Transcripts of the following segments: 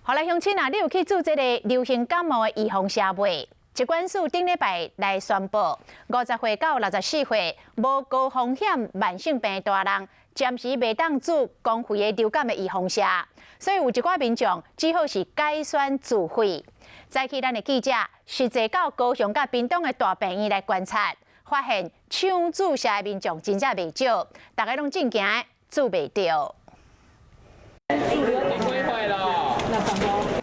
后来乡亲啊，你有去注这个流行感冒的预防社未？疾管署顶礼拜来宣布，50岁到64岁无高风险慢性病的大人，暂时袂当注公费的流感的预防社，所以有一寡民众只好是改选自费。早起咱的记者实际到高雄甲屏东的大病院来观察，发现抢注射的民众真正袂少，大家拢正惊注袂到。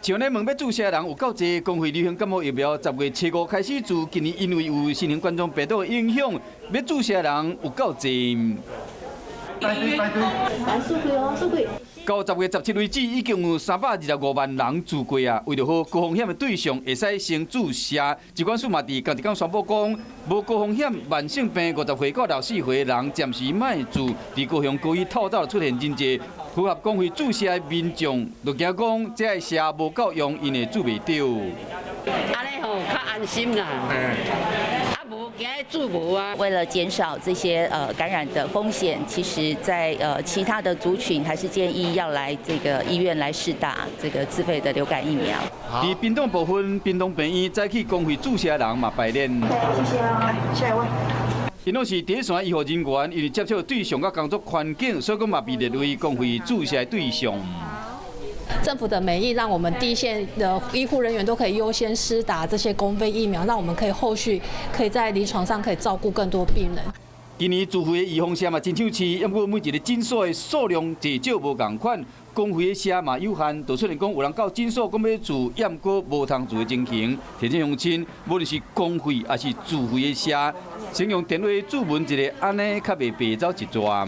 像咧问要注射的人有够侪，公费流行感冒疫苗10月初5开始注，今年因为有新型冠状病毒的影响，要注射的人有够侪。排队。数据哦，数据。到10月17日为止，已经有325万人注过啊。为着好高风险的对象会使先注射，疾管署嘛伫隔一天宣布讲，无高风险慢性病50岁到64岁的人暂时莫注。伫高雄高一透早出现真侪。 符合公费注射的民众，就惊讲这个射无够用，因会注袂到。安尼吼较安心啦。无惊注无啊。为了减少这些感染的风险，其实在其他的族群还是建议要来这个医院来试打这个自费的流感疫苗。伫屏东部分，屏东病院早起公费注射的人嘛排练。谢谢啊，下一位。 因拢是第一线医护人员，因为接触对象甲工作环境，所以讲嘛被列为公费注射的对象。政府的美意让我们第一线的医护人员都可以优先施打这些公费疫苗，让我们可以后续可以在临床上可以照顾更多病人。今年自费的预防针嘛真抢市，不过每一个诊所的数量侪少无共款，公费的针嘛有限，就出现讲有人到诊所讲要注，验过无通注的情形。提醒乡亲，无论是公费还是自费的针，先用电话注文一个，安尼较袂白走一转。